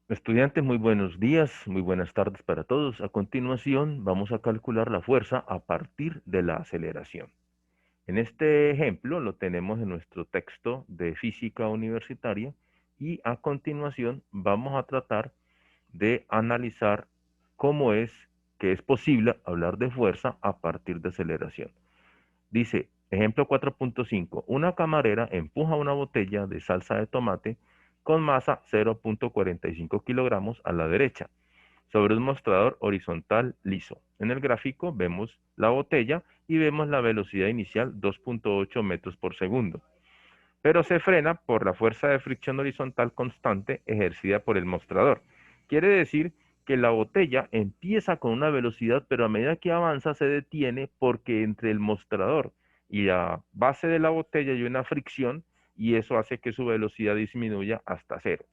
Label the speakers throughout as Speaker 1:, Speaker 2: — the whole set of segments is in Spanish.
Speaker 1: Estudiantes, muy buenos días, muy buenas tardes para todos. A continuación, vamos a calcular la fuerza a partir de la aceleración. En este ejemplo lo tenemos en nuestro texto de física universitaria y a continuación vamos a tratar de analizar cómo es que es posible hablar de fuerza a partir de aceleración. Dice, ejemplo 4.5, una camarera empuja una botella de salsa de tomate con masa 0.45 kilogramos a la derecha sobre un mostrador horizontal liso. En el gráfico vemos la botella y vemos la velocidad inicial 2.8 metros por segundo, pero se frena por la fuerza de fricción horizontal constante ejercida por el mostrador. Quiere decir que la botella empieza con una velocidad, pero a medida que avanza se detiene porque entre el mostrador y la base de la botella hay una fricción y eso hace que su velocidad disminuya hasta cero.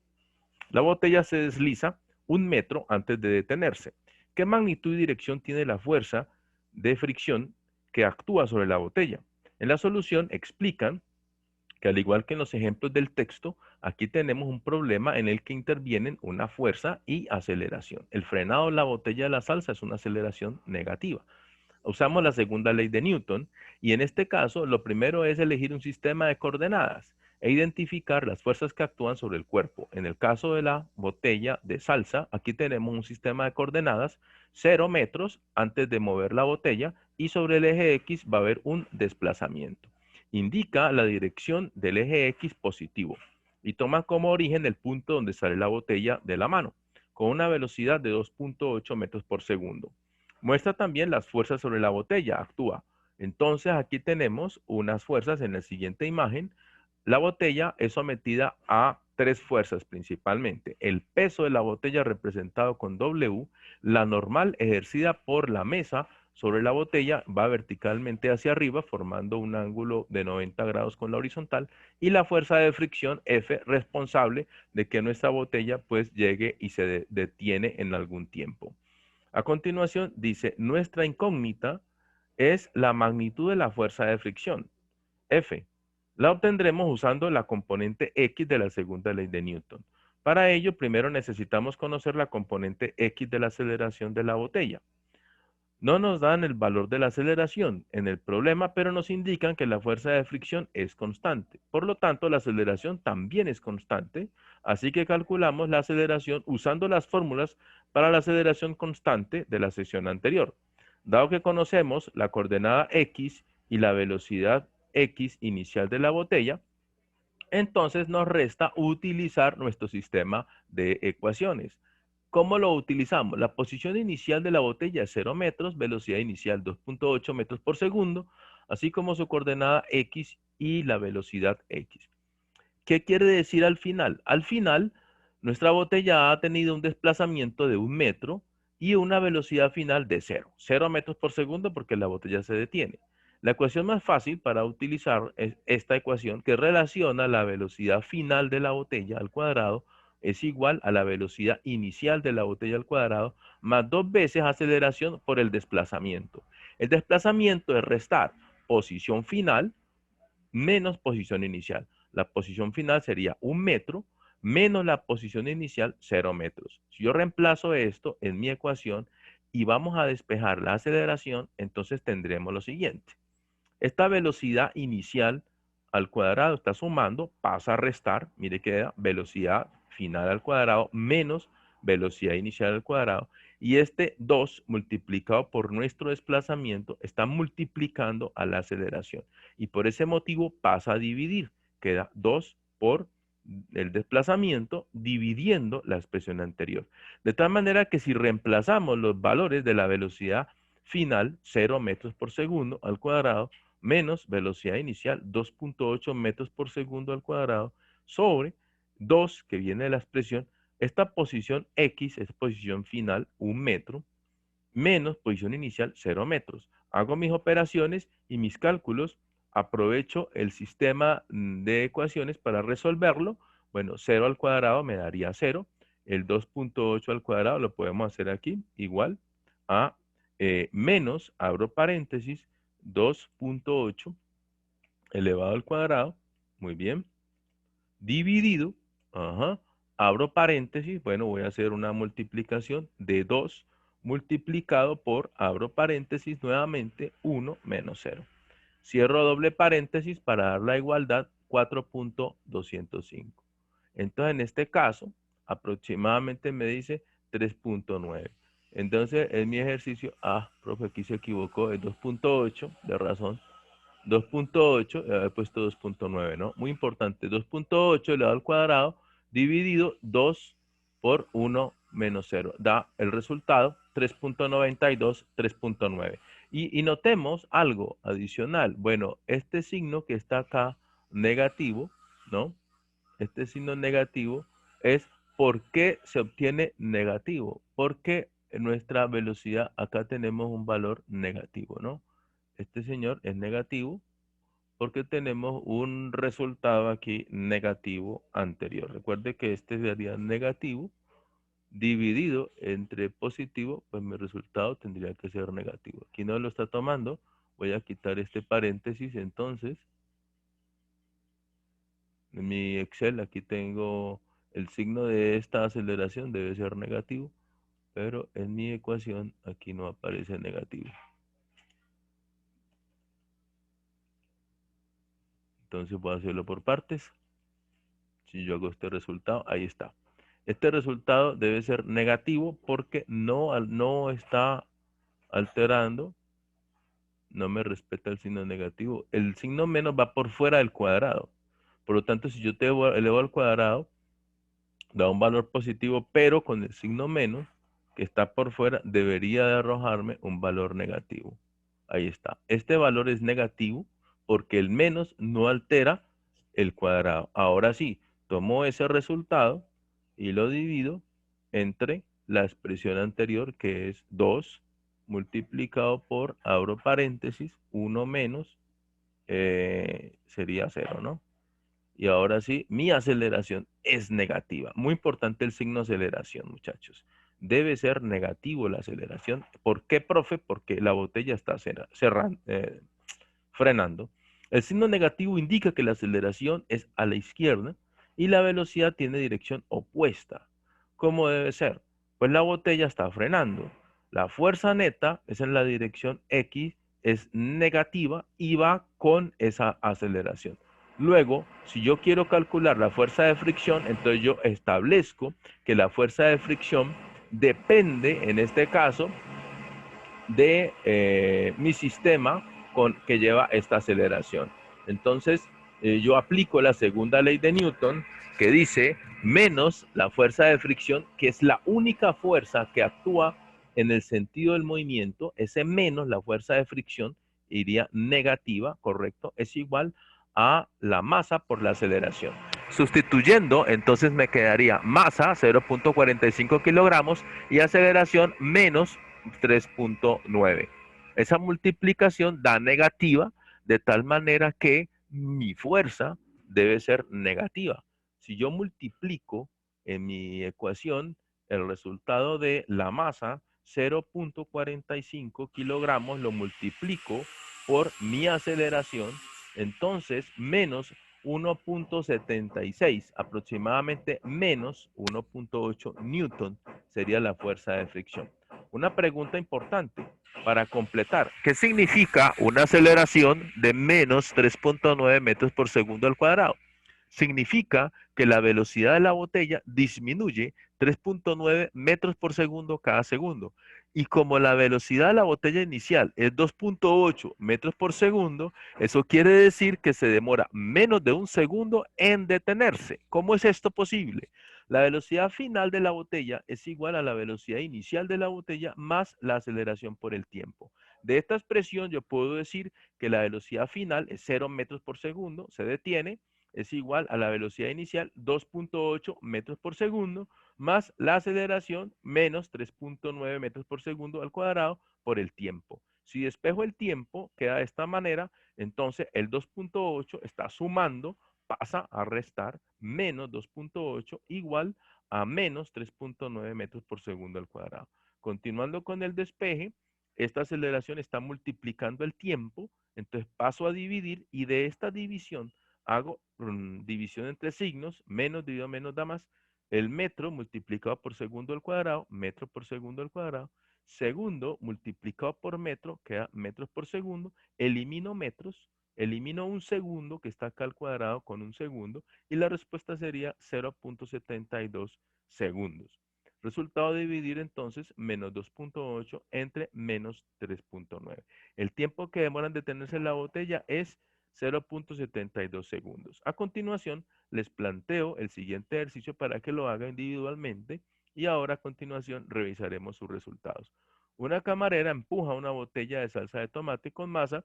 Speaker 1: La botella se desliza 1 metro antes de detenerse. ¿Qué magnitud y dirección tiene la fuerza de fricción que actúa sobre la botella? En la solución explican que al igual que en los ejemplos del texto, aquí tenemos un problema en el que intervienen una fuerza y aceleración. El frenado de la botella de la salsa es una aceleración negativa. Usamos la segunda ley de Newton y en este caso lo primero es elegir un sistema de coordenadas e identificar las fuerzas que actúan sobre el cuerpo. En el caso de la botella de salsa, aquí tenemos un sistema de coordenadas 0 metros antes de mover la botella y sobre el eje X va a haber un desplazamiento. Indica la dirección del eje X positivo y toma como origen el punto donde sale la botella de la mano, con una velocidad de 2.8 metros por segundo. Muestra también las fuerzas sobre la botella, actúa. Entonces aquí tenemos unas fuerzas en la siguiente imagen. La botella es sometida a tres fuerzas principalmente. El peso de la botella representado con W, la normal ejercida por la mesa sobre la botella va verticalmente hacia arriba formando un ángulo de 90 grados con la horizontal y la fuerza de fricción F responsable de que nuestra botella pues llegue y se detiene en algún tiempo. A continuación dice, nuestra incógnita es la magnitud de la fuerza de fricción, F. La obtendremos usando la componente X de la segunda ley de Newton. Para ello, primero necesitamos conocer la componente X de la aceleración de la botella. No nos dan el valor de la aceleración en el problema, pero nos indican que la fuerza de fricción es constante. Por lo tanto, la aceleración también es constante, así que calculamos la aceleración usando las fórmulas para la aceleración constante de la sección anterior. Dado que conocemos la coordenada X y la velocidad X inicial de la botella, entonces nos resta utilizar nuestro sistema de ecuaciones. ¿Cómo lo utilizamos? La posición inicial de la botella es 0 metros, velocidad inicial 2.8 metros por segundo, así como su coordenada X y la velocidad X. ¿Qué quiere decir al final? Al final, nuestra botella ha tenido un desplazamiento de 1 metro y una velocidad final de 0 metros por segundo porque la botella se detiene. La ecuación más fácil para utilizar es esta ecuación que relaciona la velocidad final de la botella al cuadrado es igual a la velocidad inicial de la botella al cuadrado más 2 veces aceleración por el desplazamiento. El desplazamiento es restar posición final menos posición inicial. La posición final sería 1 metro menos la posición inicial 0 metros. Si yo reemplazo esto en mi ecuación y vamos a despejar la aceleración, entonces tendremos lo siguiente. Esta velocidad inicial al cuadrado está sumando, pasa a restar, mire que queda velocidad final al cuadrado menos velocidad inicial al cuadrado, y este 2 multiplicado por nuestro desplazamiento está multiplicando a la aceleración, y por ese motivo pasa a dividir, queda 2 por el desplazamiento dividiendo la expresión anterior. De tal manera que si reemplazamos los valores de la velocidad final, 0 metros por segundo al cuadrado, menos velocidad inicial 2.8 metros por segundo al cuadrado sobre 2 que viene de la expresión, esta posición X es posición final 1 metro menos posición inicial 0 metros. Hago mis operaciones y mis cálculos, aprovecho el sistema de ecuaciones para resolverlo. Bueno, 0 al cuadrado me daría 0, el 2.8 al cuadrado lo podemos hacer aquí, igual a menos, abro paréntesis, 2.8 elevado al cuadrado, muy bien, dividido, ajá, abro paréntesis, bueno, voy a hacer una multiplicación de 2 multiplicado por, abro paréntesis nuevamente, 1 menos 0. Cierro doble paréntesis para dar la igualdad 4.205. Entonces, en este caso, aproximadamente me dice 3.9. Entonces, en mi ejercicio, profe, aquí se equivocó, es 2.8, de razón. 2.8, he puesto 2.9, ¿no? Muy importante, 2.8 elevado al cuadrado dividido 2 por 1 menos 0. Da el resultado 3.92, 3.9. Y notemos algo adicional. Bueno, este signo que está acá, negativo, ¿no? Este signo negativo es ¿por qué se obtiene negativo? Porque en nuestra velocidad acá tenemos un valor negativo, ¿no? Este señor es negativo porque tenemos un resultado aquí negativo anterior. Recuerde que este sería negativo dividido entre positivo, pues mi resultado tendría que ser negativo. Aquí no lo está tomando, voy a quitar este paréntesis, entonces, en mi Excel aquí tengo el signo de esta aceleración, debe ser negativo, pero en mi ecuación aquí no aparece negativo. Entonces voy a hacerlo por partes. Si yo hago este resultado, ahí está. Este resultado debe ser negativo porque no está alterando, no me respeta el signo negativo. El signo menos va por fuera del cuadrado. Por lo tanto, si yo te elevo al cuadrado, da un valor positivo, pero con el signo menos, que está por fuera, debería de arrojarme un valor negativo. Ahí está. Este valor es negativo porque el menos no altera el cuadrado. Ahora sí, tomo ese resultado y lo divido entre la expresión anterior, que es 2 multiplicado por, abro paréntesis, 1 menos, sería 0, ¿no? Y ahora sí, mi aceleración es negativa. Muy importante el signo aceleración, muchachos. Debe ser negativo la aceleración. ¿Por qué, profe? Porque la botella está frenando. El signo negativo indica que la aceleración es a la izquierda y la velocidad tiene dirección opuesta. ¿Cómo debe ser? Pues la botella está frenando. La fuerza neta es en la dirección X, es negativa y va con esa aceleración. Luego, si yo quiero calcular la fuerza de fricción, entonces yo establezco que la fuerza de fricción depende, en este caso, de mi sistema que lleva esta aceleración. Entonces, yo aplico la segunda ley de Newton que dice menos la fuerza de fricción, que es la única fuerza que actúa en el sentido del movimiento, ese menos la fuerza de fricción iría negativa, ¿correcto? Es igual a la masa por la aceleración. Sustituyendo, entonces me quedaría masa 0.45 kilogramos y aceleración menos 3.9. Esa multiplicación da negativa de tal manera que mi fuerza debe ser negativa. Si yo multiplico en mi ecuación el resultado de la masa 0.45 kilogramos, lo multiplico por mi aceleración, entonces menos 1.76, aproximadamente menos 1.8 newton sería la fuerza de fricción. Una pregunta importante para completar. ¿Qué significa una aceleración de menos 3.9 metros por segundo al cuadrado? Significa que la velocidad de la botella disminuye 3.9 metros por segundo cada segundo. Y como la velocidad de la botella inicial es 2.8 metros por segundo, eso quiere decir que se demora menos de un segundo en detenerse. ¿Cómo es esto posible? La velocidad final de la botella es igual a la velocidad inicial de la botella más la aceleración por el tiempo. De esta expresión yo puedo decir que la velocidad final es 0 metros por segundo, se detiene, es igual a la velocidad inicial 2.8 metros por segundo más la aceleración menos 3.9 metros por segundo al cuadrado por el tiempo. Si despejo el tiempo, queda de esta manera, entonces el 2.8 está sumando, pasa a restar menos 2.8 igual a menos 3.9 metros por segundo al cuadrado. Continuando con el despeje, esta aceleración está multiplicando el tiempo, entonces paso a dividir y de esta división hago división entre signos, menos dividido menos da más, El metro multiplicado por segundo al cuadrado, metro por segundo al cuadrado. Segundo multiplicado por metro, queda metros por segundo. Elimino metros, elimino un segundo que está acá al cuadrado con un segundo. Y la respuesta sería 0.72 segundos. Resultado de dividir entonces menos 2.8 entre menos 3.9. El tiempo que demora en detenerse la botella es 0.72 segundos. A continuación, les planteo el siguiente ejercicio para que lo haga individualmente y ahora a continuación revisaremos sus resultados. Una camarera empuja una botella de salsa de tomate con masa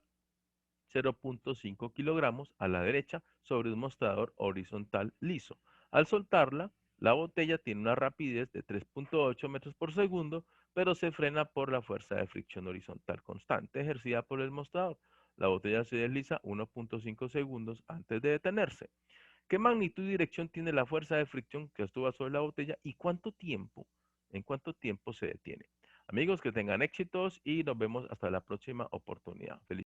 Speaker 1: 0.5 kilogramos a la derecha sobre un mostrador horizontal liso. Al soltarla, la botella tiene una rapidez de 3.8 metros por segundo, pero se frena por la fuerza de fricción horizontal constante ejercida por el mostrador. La botella se desliza 1.5 segundos antes de detenerse. ¿Qué magnitud y dirección tiene la fuerza de fricción que actúa sobre la botella y en cuánto tiempo se detiene? Amigos, que tengan éxitos y nos vemos hasta la próxima oportunidad. Feliz